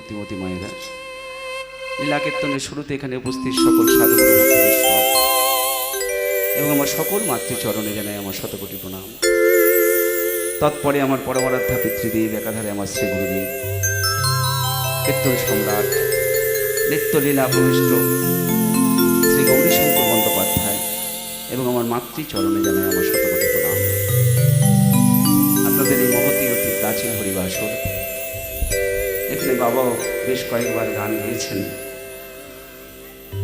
ভক্তিমতী মায়েরা, লীলা কীর্তনের শুরুতে এখানে উপস্থিত সকল সাধুগুরু ভক্ত বৈষ্ণব এবং আমার সকল মাতৃচরণে জানাই আমার শতকোটি প্রণাম। তৎপরে আমার পরমারাধ্যা পিতৃদেব, একাধারে আমার শ্রী গুরুদেব, কীর্তন সম্রাট, নিত্যলীলা প্রবিষ্ট শ্রী গৌরীশঙ্কর বন্দ্যোপাধ্যায় এবং আমার মাতৃচরণে জানাই আমার শতকোটি প্রণাম। আপনাদের এই মহতী অতি প্রাচীন হরিবাসর, এখানে বাবাও বেশ কয়েকবার গান গেয়েছেন।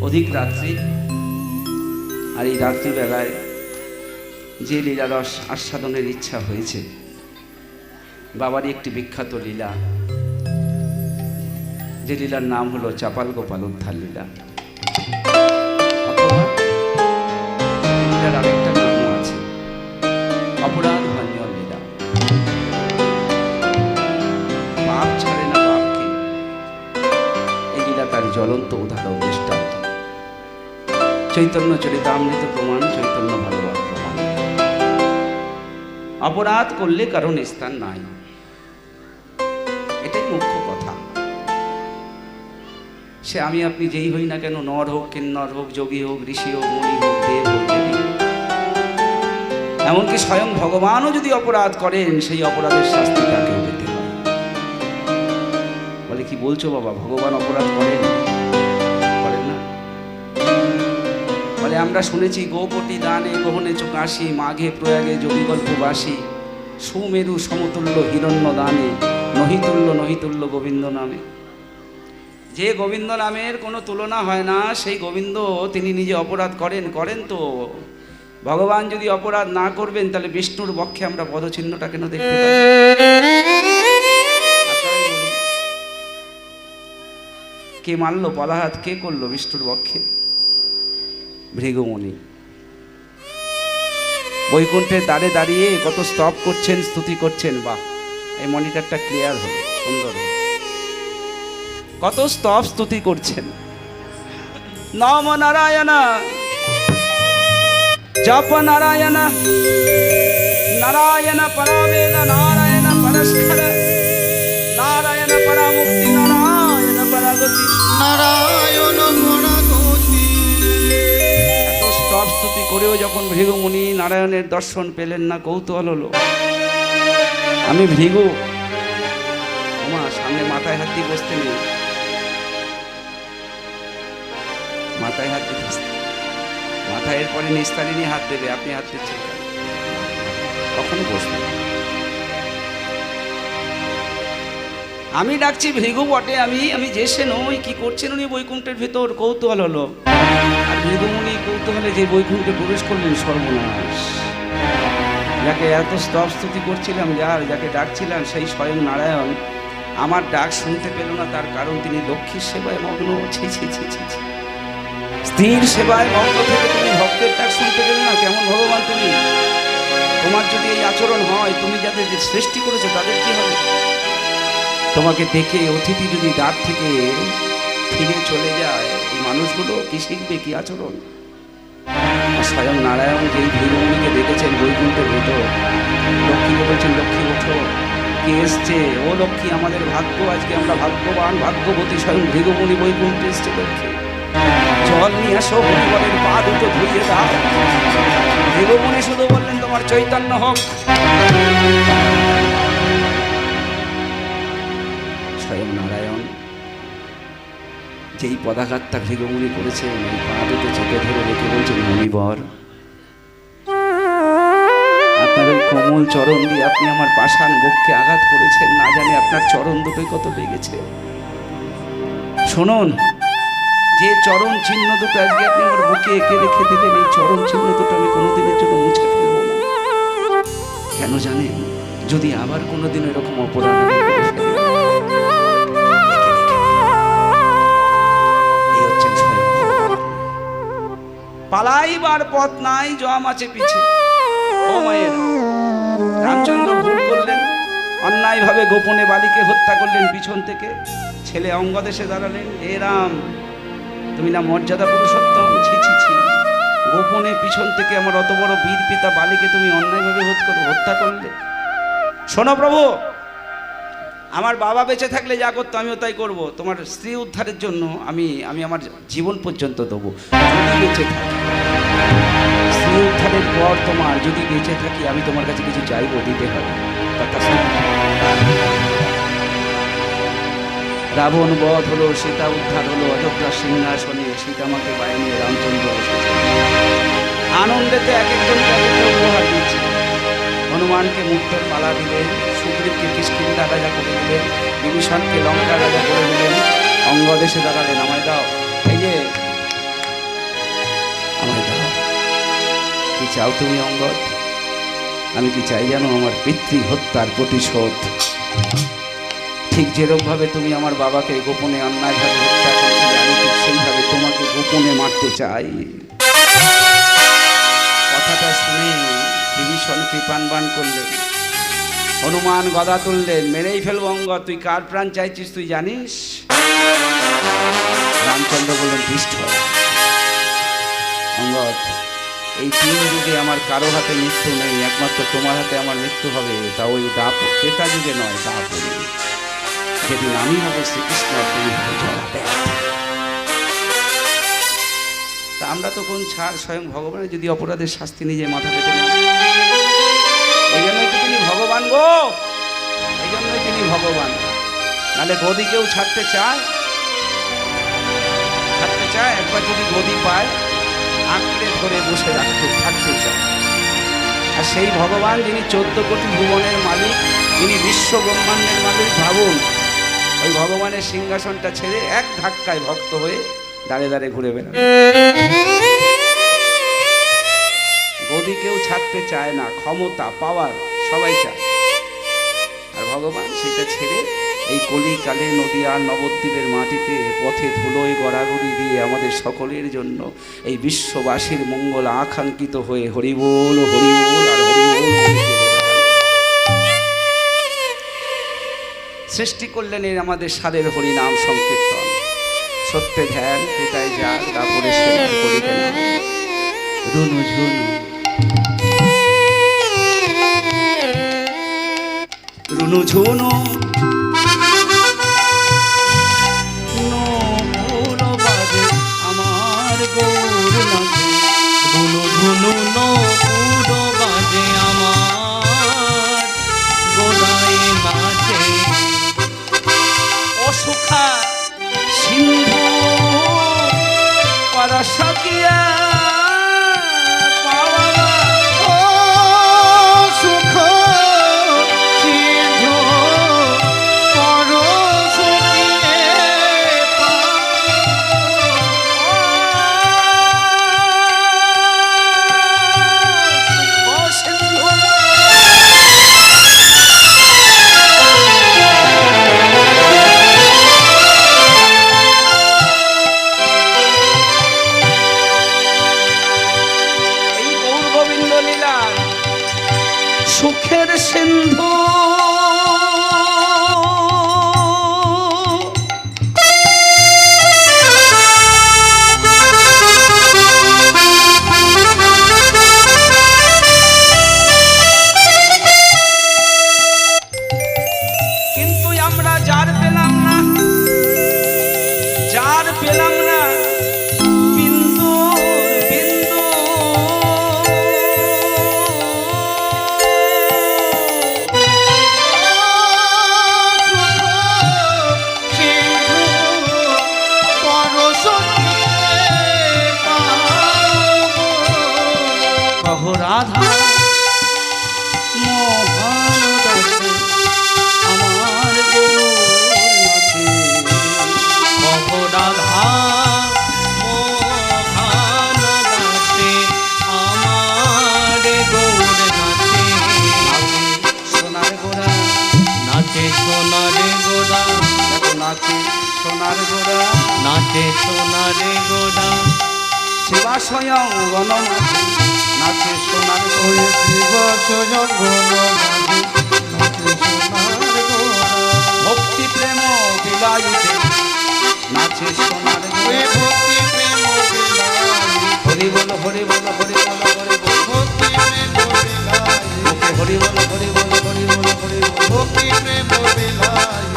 অধিক রাত্রি, আর এই রাত্রিবেলায় যে লীলারস আস্বাদনের ইচ্ছা হয়েছে, বাবারই একটি বিখ্যাত লীলা, যে লীলার নাম হলো চাপাল গোপাল উদ্ধার লীলা। অথবা এই লীলার আরেকটা নামও আছে, অপরাধ ভাঞ্জন লীলা। পাপ ছাড়ে না পাপকে, এই লীলা তার জ্বলন্ত উদাহরণ দৃষ্টান্ত। চৈতন্য চরিতামৃত প্রমাণ, চৈতন্য ভাগবত প্রমাণ। অপরাধ করলে কারণ স্থান নাই, এটাই মুখ্য কথা। সে আমি আপনি যেই হই না কেন, নর হোক, কিন্নর হোক, যোগী হোক, ঋষি হোক, মুনি হোক, দেব হোক, দেবী, এমনকি স্বয়ং ভগবানও যদি অপরাধ করেন, সেই অপরাধের শাস্তি তাকেও পেতে হয়। বলে কি বলছো বাবা, ভগবান অপরাধ করেন? করেন না? বলে আমরা শুনেছি গোপটি দানে গ্রহণে চোকাশি, মাঘে প্রয়াগে যোগীগল্পবাসী, সুমেরু সমতুল্য হিরণ্য দানে, নহিতুল্য নহিতুল্য গোবিন্দ নামে। যে গোবিন্দ নামের কোনো তুলনা হয় না, সেই গোবিন্দ তিনি নিজে অপরাধ করেন? করেন তো। ভগবান যদি অপরাধ না করবেন, তাহলে বিষ্ণুর বক্ষে আমরা পদচিহ্নটা কেন দেখতে পাই? কে মারলো পলাহাত, কে করলো বিষ্ণুর বক্ষে? ভৃগুমুনি বৈকুণ্ঠের দ্বারে দাঁড়িয়ে কত স্তব করছেন, স্তুতি করছেন। বাহ, এই মনিটরটা ক্লিয়ার হলো, সুন্দর হলো। কত স্তব স্তুতি করছেন। নম নারায়ণ, জপ নারায়ণ, নারায়ণ পরাবেদ, নারায়ণ পরস্কর, নারায়ণ পরামুক্তি, নারায়ণ পরাগতি, নারায়ণ পরাগতি। এত স্তব স্তুতি করেও যখন ভৃগুমুনি নারায়ণের দর্শন পেলেন না, কৌতূহল হলো, আমি ভৃগু, ওমা সামনে মাথায় হাত দিয়ে বসতে নেই, মাথায় হাত দিয়ে বসতে, মাথায় এরপরে নিস্তারিণী হাত দেবে, আপনি হাত দিচ্ছেন কখনো বসবেন? আমি ডাকছি ভৃগু বটে, আমি যে সে নই, কি করছেন উনি বৈকুণ্ঠের ভেতর? কৌতূহল হলো। আর ভৃগুমুনি কৌতূহলে যে বৈকুণ্ঠে প্রবেশ করলেন, সর্বনাশ। যাকে এত স্তব স্তুতি করছিলাম, যাকে ডাকছিলাম, সেই স্বয়ং নারায়ণ আমার ডাক শুনতে পেল না। তার কারণ তিনি লক্ষ্মীর সেবায় মগ্ন। ছি ছি ছি ছি ছি, স্ত্রীর সেবায় মগ্ন থেকে তুমি ভক্তের ডাক শুনতে পেলে না? কেমন ভগবান তুমি? তোমার যদি এই আচরণ হয়, তুমি যাদের সৃষ্টি করেছো তাদের কি হবে? তোমাকে দেখে অতিথি যদি দ্বার থেকে ফিরে চলে যায়, এই মানুষগুলো কি শিখবে, কি আচরণ? স্বয়ং নারায়ণ যেই ভৃগুমুনিকে দেখেছেন বৈকুণ্ঠের ভেতর, লক্ষ্মীকে বলছেন, লক্ষ্মী ওঠো, কে এসছে? ও লক্ষ্মী, আমাদের ভাগ্য, আজকে আমরা ভাগ্যবান, ভাগ্যবতী। স্বয়ং ভৃগুমুনি বৈকুণ্ঠে এসছে। লক্ষ্মী জল নিয়ে আসো, হরিবরের পা দুটো ধুইয়ে দাও। ভৃগুমুনি শুধু বললেন, তোমার চৈতন্য হোক। স্বয়ং নারায়ণ যেই পদাঘাতটা ভৃগুমুনি করেছেন, এই পা দুটো চেপে ধরে রেখে বলছেন, মণিবর, আপনার ওই কোমল চরণ দিয়ে আপনি আমার পাষাণ বুককে আঘাত করেছেন, না জানি আপনার চরণ দুটোই কত লেগেছে। শুনুন, যে চরণ চিহ্ন দুটো আজকে আপনি আমার বুকে এঁকে রেখে দিলেন, এই চরণ চিহ্ন দুটো আমি কোনোদিনের জন্য মুছে ফেলবো না। কেন জানেন? যদি আবার কোনোদিন এরকম অপরাধ আমি করে ফেলি। এই হচ্ছেন স্বয়ং ভগবান। পালাইবার পথ নাই, জম আছে পিছে। ও মায়ের, রামচন্দ্র ভুল করলেন, অন্যায়ভাবে গোপনে বালিকে হত্যা করলেন পিছন থেকে। ছেলে অঙ্গদ এসে দাঁড়ালেন, হে রাম, তুমি না মর্যাদা পুরুষোত্তম? ছি ছি ছি, গোপনে পিছন থেকে আমার অত বড় বীর পিতা বালিকে তুমি অন্যায়ভাবে হত্যা করলে। শোনো প্রভু, আমার বাবা বেঁচে থাকলে যা করতো আমিও তাই করব। তোমার স্ত্রী উদ্ধারের জন্য আমি আমার জীবন পর্যন্ত দেবো যদি বেঁচে থাকি। স্ত্রী উদ্ধারের পর তোমার যদি বেঁচে থাকি আমি তোমার কাছে কিছু চাইবো, দিতে হবে। রাবণ বধ হলো, সীতা উদ্ধার হলো, অযোধ্যা সিংহাসনে সীতামাকে বাইরে নিয়ে রামচন্দ্র বসেছে। আনন্দেতে এক একজনকে এক একটা উপহার দিচ্ছে। হনুমানকে মুক্তোর পালা দিলেন, সুগ্রীবকে কিষ্কিন্ধা রাজা করে দিলেন, বিভীষণকে লঙ্কা রাজা করে দিলেন। অঙ্গদ এসে দাঁড়ালেন, আমায় দাও, এই যে আমায় দাও। কি চাও তুমি অঙ্গদ? আমি কি চাই জানো? আমার পিতৃ হত্যার প্রতিশোধ। ঠিক যেরকমভাবে তুমি আমার বাবাকে গোপনে অন্যায়ভাবে হত্যা করেছিলে, আমি ঠিক সেইভাবে তোমাকে গোপনে মারতে চাই। কথাটা শুনে বিভীষণ কৃপাণবান করলেন, হনুমান গদা তুললেন, মেরেই ফেলবো অঙ্গদ, তুই কার প্রাণ চাইছিস তুই জানিস? রামচন্দ্র বললেন, দৃষ্ট অঙ্গদ, এই 3 যুগে আমার কারো হাতে মৃত্যু নেই, একমাত্র তোমার হাতে আমার মৃত্যু হবে। তা ওই ত্রেতা যুগে নয়, দাপরে, যেদিন আমি হব শ্রীকৃষ্ণ, তুমি হবে জড়াবে। তা আমরা তো কোন ছাড়, স্বয়ং ভগবানের যদি অপরাধের শাস্তি নিজে মাথা পেতে নেন। এই জন্যই তো তিনি ভগবান গো, এই জন্যই তিনি ভগবান। নাহলে গদি কেউ ছাড়তে চায়? একবার যদি গদি পায় আঁকড়ে ধরে বসে থাকতে চায়। আর সেই ভগবান যিনি 14 কোটি ভুবনের মালিক, যিনি বিশ্ব ব্রহ্মাণ্ডের মালিক, ভাবুন ওই ভগবানের সিংহাসনটা ছেড়ে এক ধাক্কায় ভক্ত হয়ে দাঁড়ে দাঁড়ে ঘুরে বেড়ান। গদি কেউ ছাড়তে চায় না, ক্ষমতা পাওয়ার সবাই চায়। আর ভগবান সেটা ছেড়ে এই কলিকালে নদিয়ার নবদ্বীপের মাটিতে পথে ধুলোয় গড়াগড়ি দিয়ে আমাদের সকলের জন্য এই বিশ্ববাসীর মঙ্গল আকাঙ্ক্ষিত হয়ে হরিবোল হরিবোল আর হরিবোল সৃষ্টি করলেন এই আমাদের সাদের হরিনাম সংকীর্তন। সত্যে ধ্যান পিতায় যার তারপরে সেবা করিবেন রুনু ঝুনু রুনু ঝুনু আমার গৌর নাচে, ধুনু ধুনু নপুর বাজে আমার গোড়ায় নাচে। অসুখা সিন্ধু পরশকিয়া সুখের সিন্ধু কিন্তু আমরা যার পেলাম না, যার পেলাম না রাধা মোহন দাসে আমার গৌর নাচে। রাধা মোহন দাসে আমার গৌর নাচে। সোনার গোড়া নাচে সোনারে গোড়া, নাচে সোনার গোড়া, নাচে সোনারে গোড়া। শিবা স্বয়ং গণমাঝি নাচে সোনার গোড়া, শিবা স্বয়ং গণমাঝি নাচে সোনার গোড়া। ভক্তি প্রেম বিলাইতে নাচে সোনার গোড়া, ভক্তি প্রেম বিলাইতে। হরি বল হরি বল হরি বল হরি বল, ভক্তি প্রেম বিলাইতে। হরি বল হরি বল হরি বল হরি বল, ভক্তি প্রেম বিলাইতে।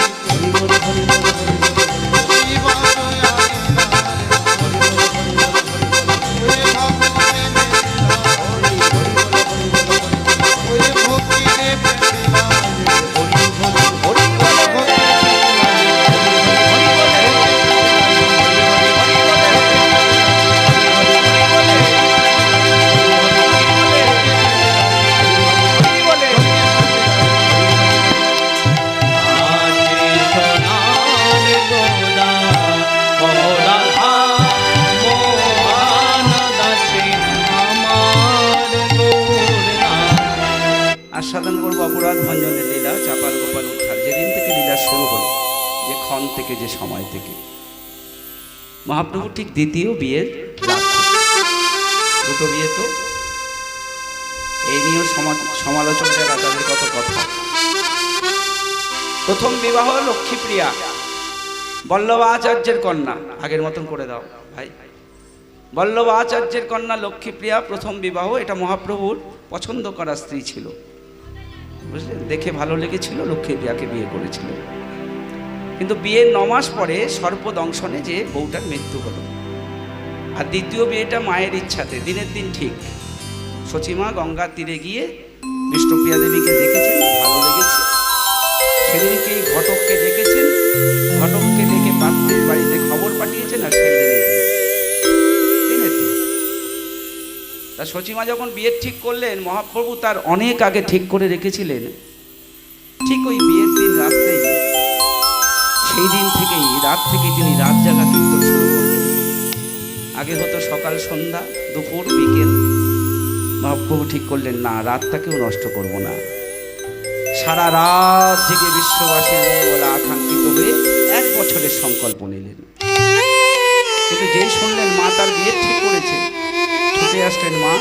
যে ক্ষণ থেকে, যে সময় থেকে মহাপ্রভু ঠিক দ্বিতীয় বিয়ের রাত, দুটো বিয়ে তো এই নিয়েও সমালোচকরা তাদের কত কথা। প্রথম বিবাহ লক্ষ্মীপ্রিয়া বল্লভাচার্যের কন্যা, আগের মতন করে দাও ভাই, বল্লভাচার্যের কন্যা লক্ষ্মীপ্রিয়া প্রথম বিবাহ। এটা মহাপ্রভুর পছন্দ করা স্ত্রী ছিল, বুঝলেন, দেখে ভালো লেগেছিল, লক্ষ্মীপ্রিয়াকে বিয়ে করেছিল। কিন্তু বিয়ের 9 মাস পরে সর্পদংশনে যে বউটার মৃত্যু হলো। আর দ্বিতীয় বিয়েটা মায়ের ইচ্ছাতে, দিনের দিন ঠিক সচিমা গঙ্গার তীরে গিয়ে বিষ্ণুপ্রিয়া দেবীকে দেখেছেন, ভালো লেগেছে, সেদিনকেই ঘটককে ডেকেছেন, ঘটককে ডেকে পাত্রের বাড়িতে খবর পাঠিয়েছেন, আর সেই দিনের দিন তা সচিমা যখন বিয়ের ঠিক করলেন, মহাপ্রভু তার অনেক আগে ঠিক করে রেখেছিলেন। ঠিক ওই বিয়ের দিন রাত্রেই, সেই দিন থেকেই রাত থেকে তিনি রাত জাগা কীর্তন শুরু করলেন। আগে হতো সকাল সন্ধ্যা দুপুর বিকেল, মহাপ্রভু ঠিক করলেন না, রাতটাকেও নষ্ট করব না, সারা রাত জেগে বিশ্ববাসীর মঙ্গলা আকাঙ্ক্ষিত হয়ে 1 বছরের সংকল্প নিলেন। কিন্তু যেই শুনলেন মা তার বিয়ে ঠিক করেছে, ছুটে আসলেন, মা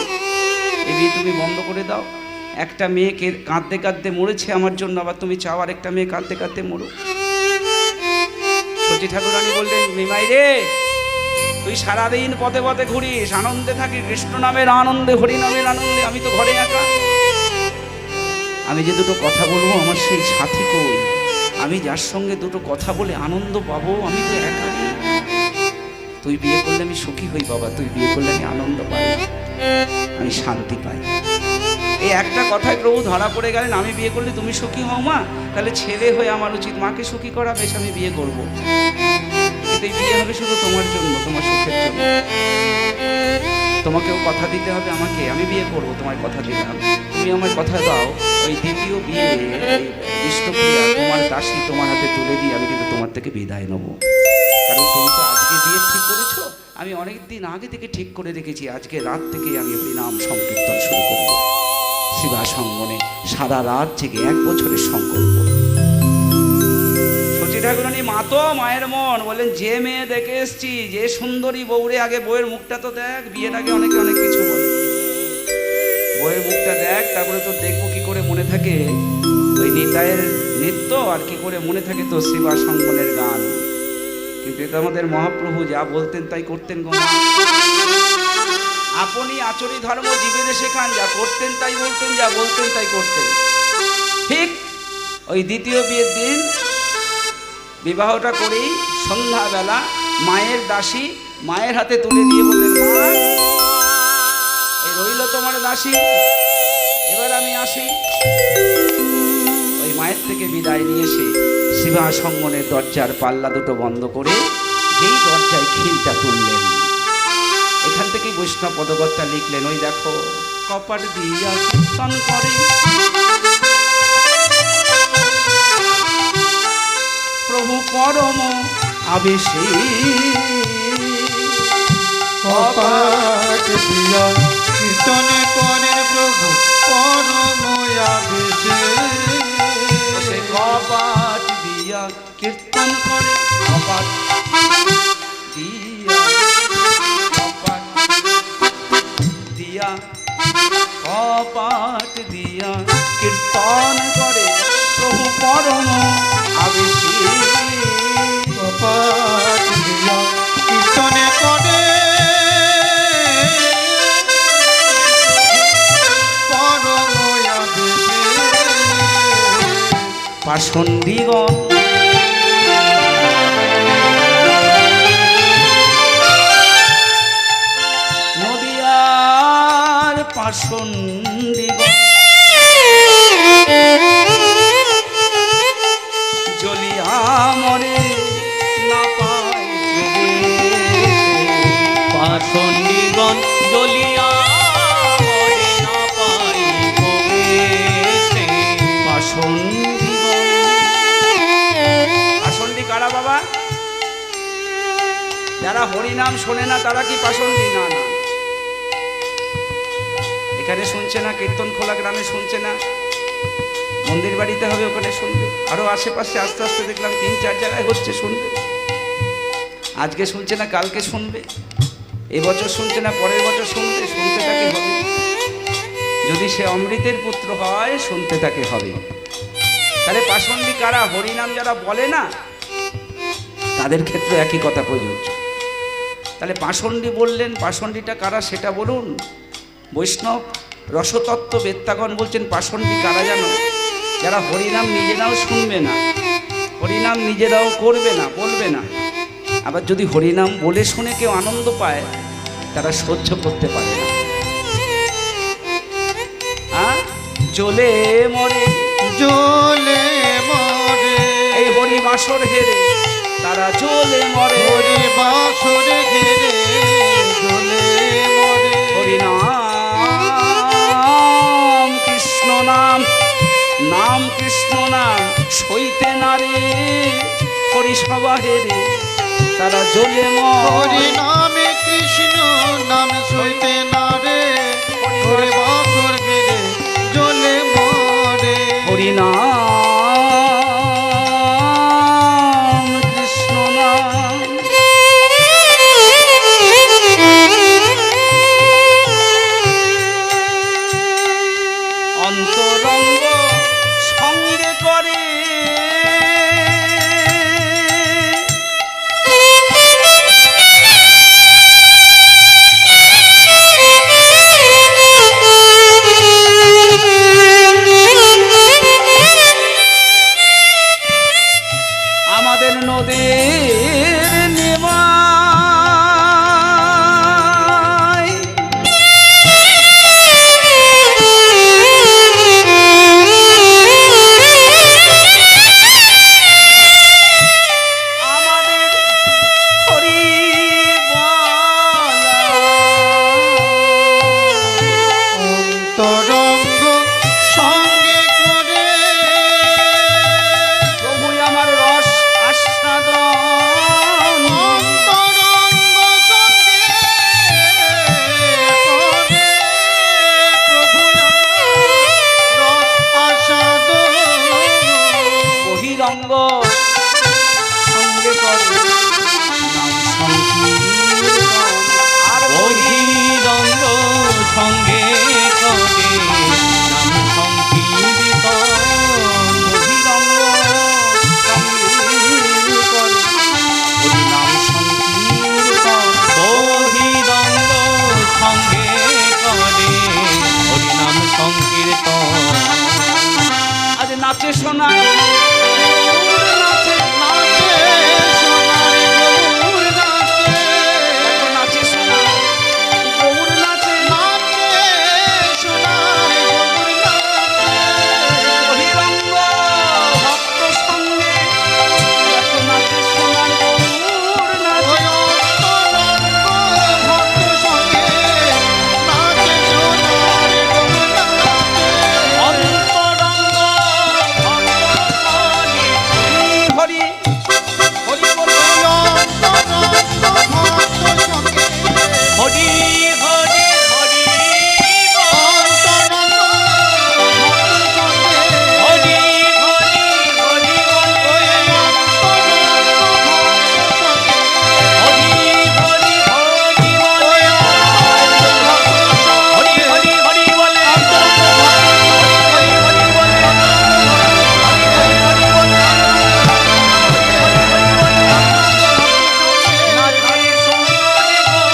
এই বিয়ে তুমি বন্ধ করে দাও, একটা মেয়েকে কাঁদতে কাঁদতে মরেছে আমার জন্য, আবার তুমি চাও আর একটা মেয়ে কাঁদতে কাঁদতে মরো। সতী ঠাকুরানী বললেন, নিমাই রে, তুই সারাদিন পথে পথে ঘুরিস, আনন্দে থাকিস, কৃষ্ণ নামের আনন্দে, হরি নামের আনন্দে, আমি তো ঘরে একা। আমি যে দুটো কথা বলবো আমার সেই সাথী কই? আমি যার সঙ্গে দুটো কথা বলে আনন্দ পাবো, আমি তো একা নেই। তুই বিয়ে করলে আমি সুখী হই বাবা, তুই বিয়ে করলে আমি আনন্দ পাই, আমি শান্তি পাই। এই একটা কথায় প্রভু ধরা পড়ে গেলেন, আমি বিয়ে করলে তুমি সুখী হও মা, তাহলে ছেলে হয়ে আমার উচিত মাকে সুখী করা, বেশ আমি বিয়ে করবো। কিন্তু এই বিয়ে হবে শুধু তোমার জন্য, তোমার সুখের জন্য। তোমাকেও কথা দিতে হবে আমাকে, আমি বিয়ে করবো, তোমার কথা দিলাম, তুমি আমার কথা দাও, ওই দ্বিতীয় বিয়ে বিষ্ণুপ্রিয়া তোমার দাসী তোমার হাতে তুলে দিয়ে আমি কিন্তু তোমার থেকে বিদায় নেবো। কারণ তুমি তো আজকে বিয়ে ঠিক করেছো, আমি অনেক দিন আগে থেকে ঠিক করে রেখেছি, আজকে রাত থেকেই আমি হরিনাম সংকীর্তন শুরু করবো শিবাসঙ্গনে, সারা রাত জেগে 1 বছরের সংকল্প। সতী ঠাকুরানী মা তো মায়ের মন, বললেন যে মেয়ে দেখে এসছি, যে সুন্দরী বউরে, আগে বউয়ের মুখটা তো দেখ, বিয়ের আগে অনেকে অনেক কিছু বলে, বউয়ের মুখটা দেখ, তারপরে তো দেখবো কি করে মনে থাকে ওই নিতাইয়ের নৃত্য, আর কি করে মনে থাকে তো শিবাসঙ্গনের গান। কিন্তু এটা আমাদের মহাপ্রভু যা বলতেন তাই করতেন গো মা। আপনি আচরি ধর্ম জীবেরে শেখান, যা করতেন তাই বলতেন, যা বলতেন তাই করতেন। ঠিক ওই দ্বিতীয় বিয়ের দিন বিবাহটা করি, সন্ধ্যাবেলা মায়ের দাসী মায়ের হাতে তুলে দিয়ে বললেন, মা এই রইল তোমার দাসী, এবার আমি আসি। ওই মায়ের থেকে বিদায় নিয়ে এসে শিবাসঙ্গনের দরজার পাল্লা দুটো বন্ধ করে যেই দরজায় খিলটা তুললেন, এখান থেকেই বৈষ্ণব পদকর্তা লিখলেন, ওই দেখো কপাট দিয়া কীর্তন করে প্রভু পরম আবেশে, কপাট দিয়া কীর্তন করেন প্রভু পরম আবেশে। সে কপাট দিয়া কীর্তন করে, কপাট দিয়া, কপাট দিয়া, কপাট দিয়া কীর্তন করে প্রভু পরম আবেশে। কপাট দিয়া কীর্তন করে পরম আবেশে। পাষণ্ডিগণ নদিয়ার পাষণ্ডিগণ জ্বলিয়া মরে না পায় পাষণ্ডিগণ জ্বলিয়া মরে না পায় প্রবেশে। পাষণ্ডিগণ, পাষণ্ডী কারা বাবা? যারা হরিনাম শোনে না তারা কি পাষণ্ডী? না না, এখানে শুনছে না, কীর্তন খোলা গ্রামে শুনছে না, মন্দির বাড়িতে হবে, ওখানে শুনবে। আরও আশেপাশে আস্তে আস্তে দেখলাম 3-4 জায়গায় হচ্ছে, শুনবে। আজকে শুনছে না কালকে শুনবে, এবছর শুনছে না পরের বছর শুনবে, শুনতে তাকে হবে। যদি সে অমৃতের পুত্র হয় শুনতে তাকে হবে। তাহলে পাষণ্ডী কারা? হরিনাম যারা বলে না তাদের ক্ষেত্রে একই কথা প্রযোজ্য। তাহলে পাষণ্ডী বললেন, পাষণ্ডীটা কারা সেটা বলুন। বৈষ্ণব রসতত্ত্ব বেত্তাগণ বলছেন পাষণ্ডী কারা জানো? যারা হরিনাম নিজেরাও শুনবে না, হরিনাম নিজেরাও করবে না, বলবে না, আবার যদি হরিনাম বলে শুনে কেউ আনন্দ পায় তারা সহ্য করতে পারে না। জ্বলে মরে, জ্বলে মরে, এই হরি বাসর হেরে তারা জ্বলে মরে। হরি বাসর ঘিরে জ্বলে মরে। হরিনাম কৃষ্ণ নাম, নাম কৃষ্ণ নাম সইতে নারে, হরি সভা হেরে তারা জ্বলে মরে। হরি নামে কৃষ্ণ নাম সইতে না রে, হরি বাসর ঘিরে জ্বলে মরে। হরিনাম কৃষ্ণ নাম। অন্তরঙ্গ সঙ্গে করে আমাদের নদীর নিমাই। আমাদের হরিবালা অন্তরঙ্গ সঙ্গে করে প্রভু আমার রস আস্বাদন। অন্তরঙ্গ সঙ্গে করে প্রভু রস আস্বাদন। বহিরঙ্গ সঙ্গে করে নাম সংকীর্তন। আর বহিরঙ্গ সঙ্গে করে নাম সংকীর্তন। বহিরঙ্গ সঙ্গে করে হরি নাম সংকীর্তন। বহিরঙ্গ সঙ্গে করে হরিনাম সংকীর্তন। আজ নাচে শোনা নাচে, নাচে সোনার গৌর নাচে, দেখো নাচে শোনা গৌর নাচে। নাচে সোনার গৌর নাচে। বহিরঙ্গ ভক্ত সঙ্গে দেখো নাচে শোনা গৌর নাচে। ওই অন্তরঙ্গ ভক্ত সঙ্গে নাচে সোনার গৌর নাচে। অন্তরঙ্গ ভক্ত সঙ্গে হরি হরি বল। অন্তরঙ্গ ভক্ত সঙ্গে হরি হরি হরি বল। অন্তরঙ্গ ভক্ত সঙ্গে হরি হরি হরি বল। ওই অন্তরঙ্গ ভক্ত সঙ্গে হরি হরি হরি বল। ওই অন্তরঙ্গ ভক্ত হরি সঙ্গে হরি হরি বলে। অন্তরঙ্গ হরি হরি বলে। নাচে সোনারে গৌর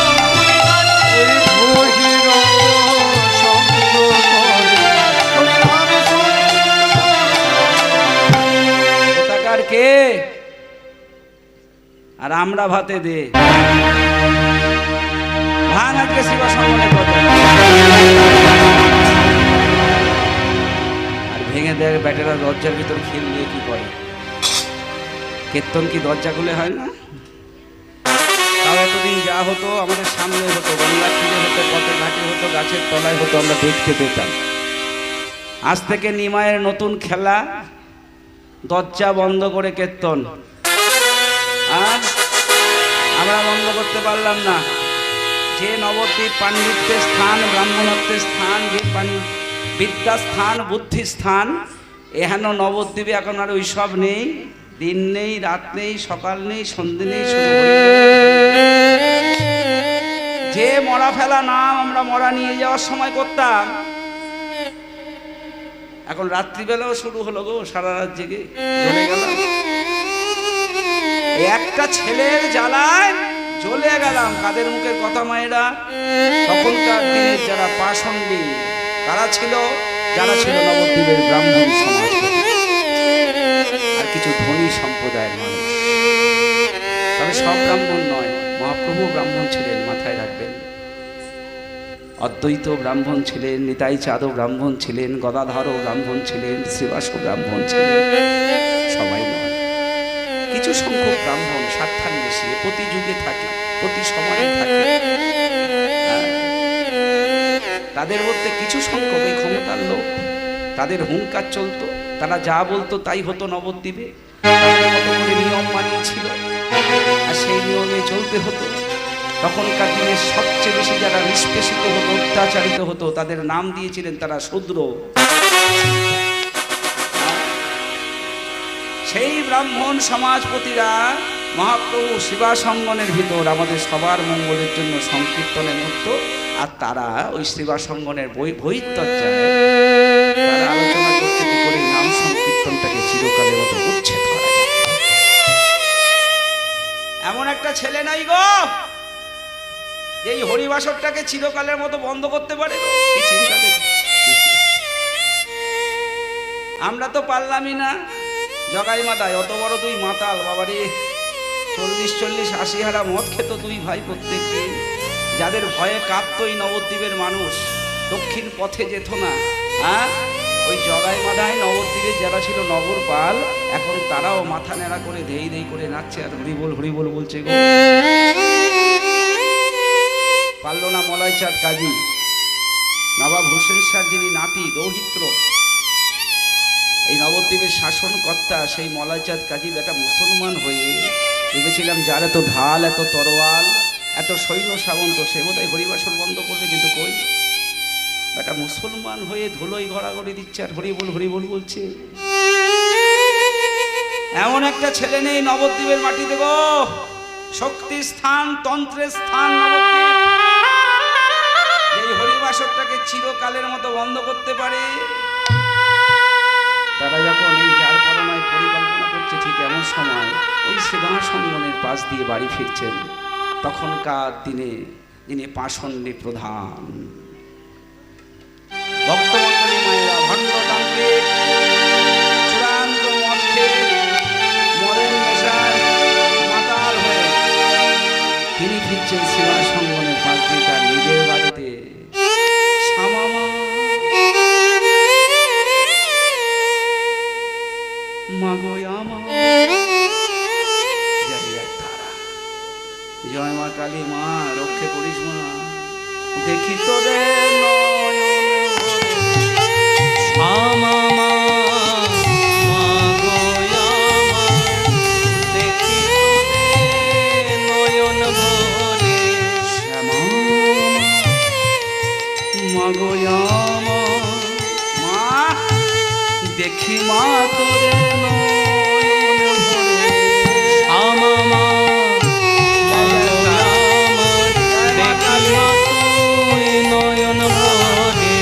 নাচে। কোথাকার কে? আর আমরা ভাতে দে ভাঙ আজকে শিবা সম্মানে কথা। আর ভেঙে দেয় ব্যাটেরা দরজার ভিতর খিল দিয়ে কি করে? কীর্তন কি দরজা খুলে হয় না? তাও এতদিন যা হতো আমাদের সামনে হতো, গঙ্গার তীরে হতো, পথে ঘাটে হতো, গাছের তলায় হতো, আমরা দেখতে পেতাম। আজ থেকে নিমায়ের নতুন খেলা, দরজা বন্ধ করে কীর্তন। আর আমরা বন্ধ করতে পারলাম না। যে নবদ্বীপ পাণ্ডিত্যের স্থান, ব্রাহ্মণত্বের স্থান, যে বিদ্যা স্থান, বুদ্ধি স্থান, এহেন নবদ্বীপে এখন আর ওই সব নেই, দিন নেই, রাত নেই, সকাল নেই, সন্ধে নেই, শুধু হরি বল, হরি বল। যে মরা ফেলা নাম আমরা মরা নিয়ে যাওয়ার সময় করতাম, এখন রাত্রিবেলাও শুরু হলো গো, সারা রাত জেগে জ্বলে গেল। একটা ছেলের জ্বালায় জ্বলে গেলাম। কাদের মুখের কথা মায়েরা? তখনকার দিনের যারা পাষণ্ডী, কারা ছিল? যারা ছিল নবদ্বীপের ব্রাহ্মণ সমাজ আর কিছু ধনী সম্প্রদায়ের মানুষ। তবে সব ব্রাহ্মণ নয়, মহাপ্রভু ব্রাহ্মণ ছিলেন, মাথায় রাখবেন। অদ্বৈত ব্রাহ্মণ ছিলেন, নিতাই চাঁদও ব্রাহ্মণ ছিলেন, গদাধরও ব্রাহ্মণ ছিলেন, শ্রীবাসও ব্রাহ্মণ ছিলেন, সবাই নয়। কিছু সংখ্যক ব্রাহ্মণ স্বার্থান্বেষী প্রতি যুগে থাকে, প্রতি সময়ে থাকে। তাদের মধ্যে কিছু সংখ্যক এই ক্ষমতার লোক, তাদের হুঙ্কার চলতো, তারা যা বলতো তাই হতো নবদ্বীপে। তাদের মতো করে নিয়ম মানিয়েছিল আর সেই নিয়মে চলতে হতো। তখনকার দিনে সবচেয়ে বেশি যারা নিষ্পেষিত হতো, অত্যাচারিত হতো, তাদের নাম দিয়েছিলেন তারা শূদ্র। সেই ব্রাহ্মণ সমাজপতিরা মহাপ্রভু সেবাসঙ্গনের ভিতর আমাদের সবার মঙ্গলের জন্য সংকীর্তনের মতো, আর তারা ওই সেবাসঙ্গনের বহির্তজ্জায় তারা আলোচনা করছে কি করে নাম সংকীর্তনটাকে চিরকালের মতো উচ্ছেদ করা যায়। এমন একটা ছেলে নাই গো যে এই হরিবাসরটাকে চিরকালের মতো বন্ধ করতে পারে। কি চিন্তা দেখি, আমরা তো পারলামই না। জগাই মাতায় অত বড় দুই মাতাল, বাবারে 40-80 হারা মদ খেত দুই ভাই প্রত্যেক দিন, যাদের ভয়ে কাঁপতো এই নবদ্বীপের মানুষ, দক্ষিণ পথে যেত না। হ্যাঁ, ওই জগাই মাথায় নবদ্বীপের যারা ছিল নগরপাল, এখন তারাও মাথা নেড়া করে ধেই ধেই করে নাচছে আর হরি বল বলছে গো। পারল না মলয় চাঁদ কাজী, নবাব হোসেন শাহ যিনি নাতি দৌহিত্র, এই নবদ্বীপের শাসনকর্তা, সেই মলয় চাঁদ কাজী বেটা মুসলমান হয়ে ভেবেছিলাম যার এত ঢাল, এত তরোয়াল, এত সৈন্য সামন্ত, সে বোধহয় হরিবাসর বন্ধ করবে, কিন্তু কই, বেটা মুসলমান হয়ে ধুলোই গড়াগড়ি দিচ্ছে আর হরি বল বলছে। এমন একটা ছেলে নেই নবদ্বীপের মাটিতে গো। শক্তির স্থান, তন্ত্রের স্থান নবদ্বীপ, এই হরিবাসরটাকে চিরকালের মতো বন্ধ করতে পারে। তারা যখন এই যার পরনায় পরিকল্পনা করছে, ঠিক এমন সময় ওই সেবাসঙ্গনের পাশ দিয়ে বাড়ি ফিরছেন তখনকার দিনে যিনি পাষণ্ডী প্রধান ভক্তমণ্ডলী মায়েরা, ভণ্ডতান্ত্রিক, চূড়ান্ত মদ খেয়ে মদের নেশায় মাতাল হয়ে তিনি ফিরছেন সেবাসঙ্গনের পাশ দিয়ে তার নিজের বাড়িতে। শ্যামামা জয় মা কালী, মা রক্ষে করিস মা, দেখি তোরে দেখি মা তোরে নয়ন ভরে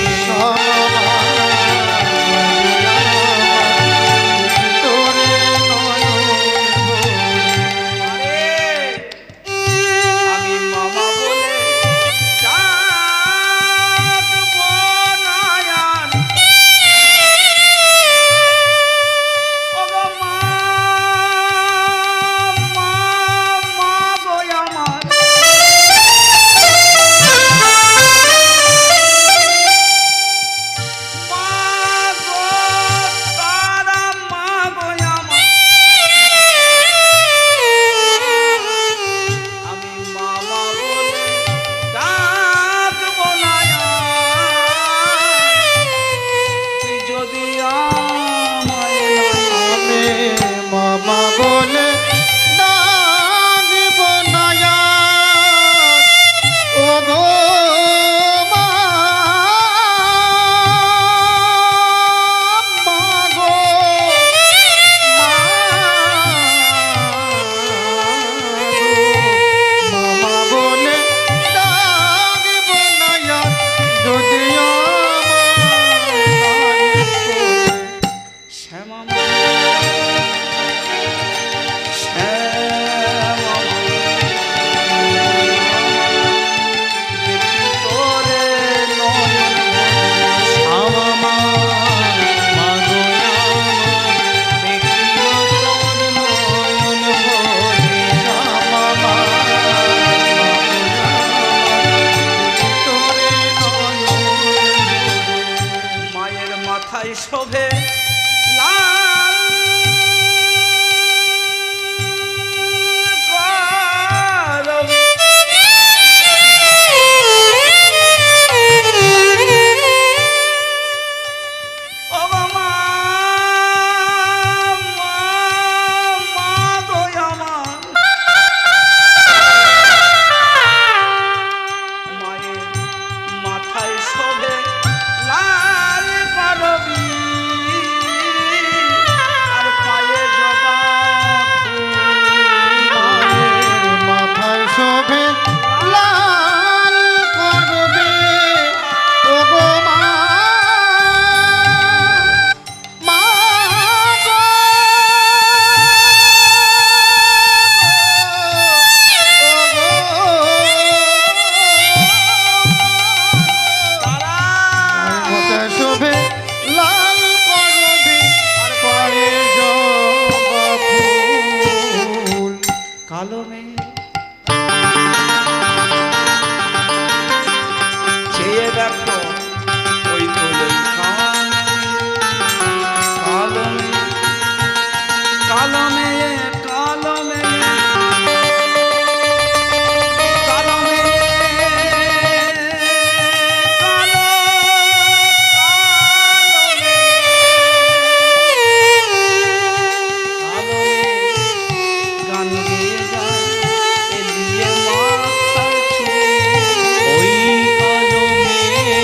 কালো মেয়ে চেয়ে দেখো ওই তো ওই কালো মেয়ে কালো মেয়ে কালো মেয়ে কালো মেয়ে কালো গান গেয়ে যায় এলিয়ে মাথার চুল। ওই কালো মেয়ে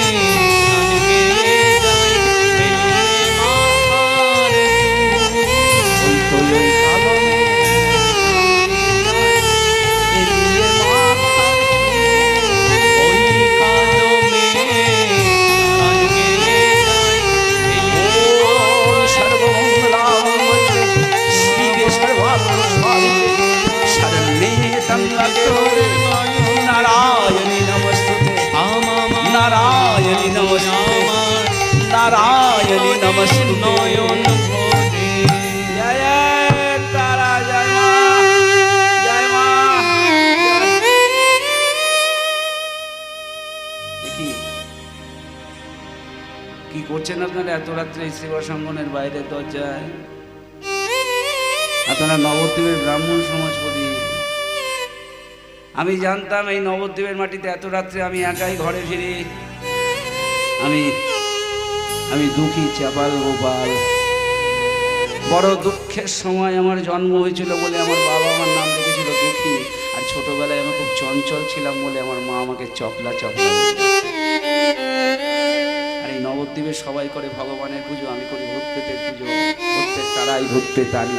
গান গেয়ে যায় এলিয়ে মাথার চুল। ওই তো ওই কালো মেয়ে এলিয়ে মাথার চুল। ওই কালো মেয়ে গান গেয়ে যায় এলিয়ে ওম সর্বমঙ্গলামঙ্গলে শিবে সর্বার্থসাধিকে শরণ্যে ত্র্যম্বকে নারায়ণী নমস্তুতে নারায়ণী নমস্তুতে নারায়ণী নমস্তুতে নয়ন ভরে জয় তারা জয় মা জয় মা কি কি করছেন আপনারা এত রাত্রে সেবা সঙ্গনের বাইরে দরজায়? আপনারা নবদ্বীপের ব্রাহ্মণ সমাজপতি। আমি জানতাম এই নবদ্বীপের মাটিতে এত রাত্রে আমি একাই ঘরে ফিরি। আমি আমি দুঃখী চাপাল গোপাল। বড় দুঃখের সময় আমার জন্ম হয়েছিল বলে আমার বাবা আমার নাম রেখেছিল দুঃখী। আর ছোটবেলায় আমি খুব চঞ্চল ছিলাম বলে আমার মা আমাকে চপলা চপলা বলে ডাকতো। আর এই নবদ্বীপে সবাই করে ভগবানের পুজো, আমি করি ভূত প্রেতের পুজো। প্রত্যেক তারাই ভূত প্রেত আনি।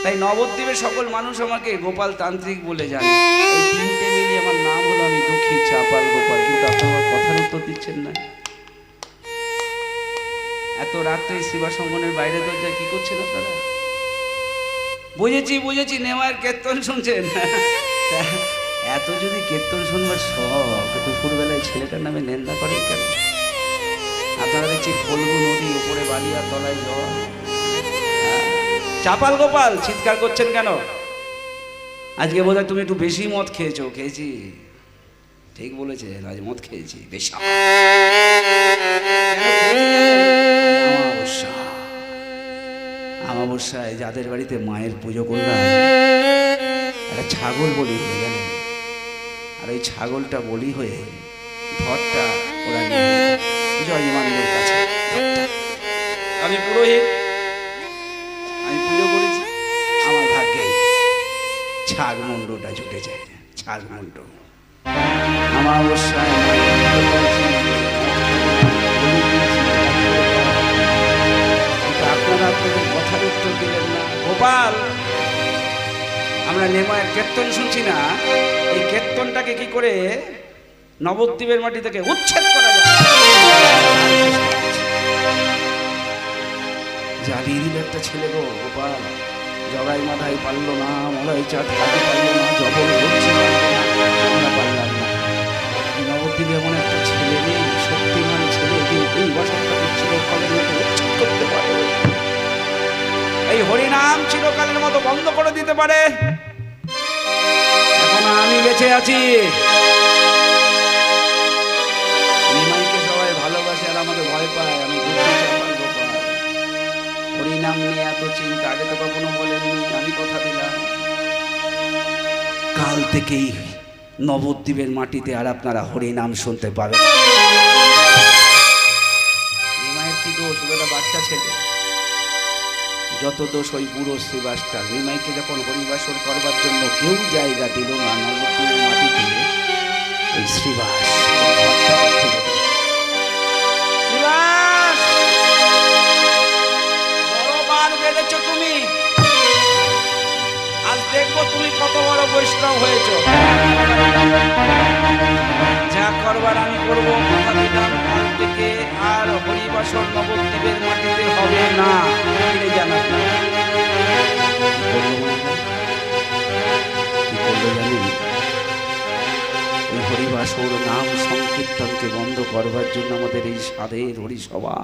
তাই নবদ্বীপের সকল মানুষ আমাকে গোপাল তান্ত্রিক বলে জানে। এই তিনটে মিলিয়ে আমার নাম হলো আমি দুঃখী চাপাল গোপাল। কিন্তু আপনি আমার কথার উত্তর দিচ্ছেন না। এত রাত্রে শিবা সঙ্গনের বাইরে দরজায় কি করছেন আপনারা? বুঝেছি বুঝেছি, নেওয়ার কীর্তন শুনছেন। এত যদি কীর্তন শুনবার শখ, দুপুরবেলায় ছেলেটার নামে নিন্দা করেন কেন? আপনারা দেখছি ফলগু নদী, উপরে বালিয়া তলায় জল। চাপাল গোপাল চিৎকার করছেন কেন? আজকে বোধহয় তুমি একটু বেশি মদ খেয়েছো। খেয়েছি, ঠিক বলেছে, আজ মদ খেয়েছি বেশি। আমাবস্যায় যাদের বাড়িতে মায়ের পুজো করলাম একটা ছাগল বলি হয়ে গেল। আর ওই ছাগলটা বলি হয়ে ধরটা ওরা জয় মানবের কাছে। আমি পুরোহিত, আমি পুজো করেছি, আমার ভাগ্যে ছাগ মুন্ডটা জুটে যায়। ছাগ মুন্ড আমাবস্যায় আপনারা আপনাদের কথার উত্তর দিলেন না। গোপাল, আমরা নেমায়ের কীর্তন শুনছি না? এই কীর্তনটাকে কি করে নবদ্বীপের মাটি থেকে উচ্ছেদ করা যায়? জ্বালিয়ে দিল একটা ছেলে গো গোপাল। জগাই মাথায় পারল না, মলাই চাঁদ হাতে পারল না, জবর করছে আমরা পারলাম না। নবদ্বীপে এমন একটা ছেলে নেই, শক্তিমান ছেলে, যে এই বছরটাকে চিরকালের মতো উচ্ছেদ করতে পারে। এই হরিনাম চিরকালের মতো বন্ধ করে দিতে পারে। এখন আমি বেঁচে আছি। নিমাইকে সবাই ভালোবাসে আর আমাকে ভয় পায়। আমি হরিনাম নিয়ে এত চিন্তা আগে তো কখনো বলেননি। আমি কথা দিলাম কাল থেকেই নবদ্বীপের মাটিতে আর আপনারা হরিনাম শুনতে পাবেন। নিমাইয়ের কি দোষ? ওটা বাচ্চা ছেলে। যত দোষ ওই বুড়ো শ্রীবাসটা। নিমাইকে যখন হরিবাসর করবার জন্য কেউ জায়গা দিল না নবদ্বীপের মাটিতে, ওই শ্রীবাস বড় বার বেড়েছ তুমি। আজ দেখবো তুমি কত বড় বৈষ্ণব হয়েছ। যা করবার আমি করবো, কথা দিলাম। কাল থেকে আর হরিবাসর নবদ্বীপের মাটিতে হবে না। জানান ওই হরিবাসর নাম সংকীর্তনকে বন্ধ করবার জন্য আমাদের এই সাধের হরিসভা,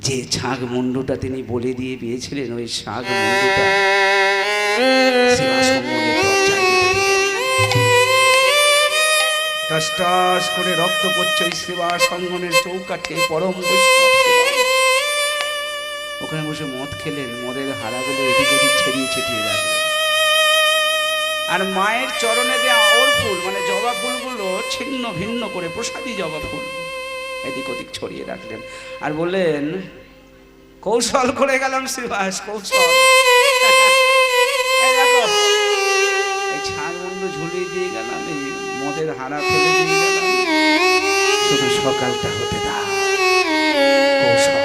যে ছাগ মুন্ডুটা তিনি বলে দিয়ে দিয়েছিলেন, ওই ছাগ মুন্ডুটা টস টস করে রক্ত পড়ছে ওই শ্রীবাস অঙ্গনের চৌকাঠে পরম বৈষ্ণব শ্রীবাস। ওখানে বসে মদ খেলেন, মদের হাড়াগুলো এদিক ওদিক ছড়িয়ে ছিটিয়ে রাখলেন। আর মায়ের চরণে দেওয়া ওর ফুল মানে জবা ফুলগুলো ছিন্ন ভিন্ন করে প্রসাদী জবা ফুল এদিক ওদিক ছড়িয়ে রাখলেন। আর বললেন, কৌশল করে গেলাম শ্রীবাস, কৌশল। এই দেখো, এই ছাগমুন্ডু ঝুলিয়ে দিয়ে গেলাম, এই মদের হাড়া ফেলে দিয়ে গেলাম, শুধু সকালটা হতে দাও। কৌশল।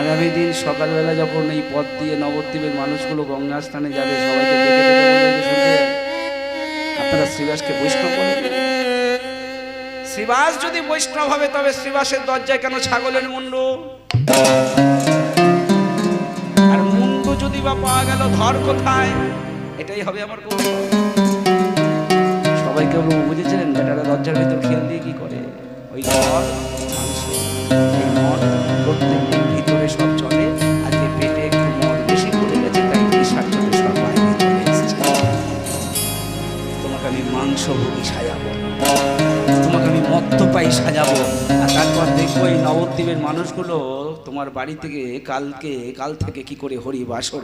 আগামী দিন সকালবেলা যখন এই পথ দিয়ে নবদ্বীপের মানুষগুলো গঙ্গা স্নানে যাবে, সবাইকে ডেকে ডেকে বলবে যে, শুনলেন আপনারা শ্রীবাসকে বৈষ্ণব বলেন। শ্রীবাস যদি বৈষ্ণব হবে তবে শ্রীবাসের দরজায় কেন ছাগলের মুন্ডু? আর মুন্ডু যদি বা পাওয়া গেল, ধর কোথায়? এটাই হবে আমার কৌশল। সবাইকে বলবো, বুঝেছিলেন বেটারা দরজার ভিতর খেয়াল দিয়ে কি করে? ওই ধর মাংস, এই মদ প্রত্যেক দিন ভিতরে সব চলে। আজকে পেটে একটু মদ বেশি পড়ে গেছে, তাই নেশার চলে সব বাইরে চলে এসেছে। তোমাকে আমি মাংসভোগী সাজাবো, তোমাকে আমি মদ্যপায়ী সাজাবো। আর তারপর দেখবো এই নবদ্বীপের মানুষগুলো তোমার বাড়ি থেকে কাল থেকে কি করে হরি বাসর।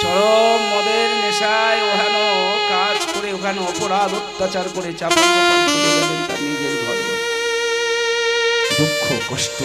চরম মদের নেশায় ওখানে কাজ করে, ওখানে অপরাধ অত্যাচার করে চাপা তার নিজের ঘর, দুঃখ কষ্ট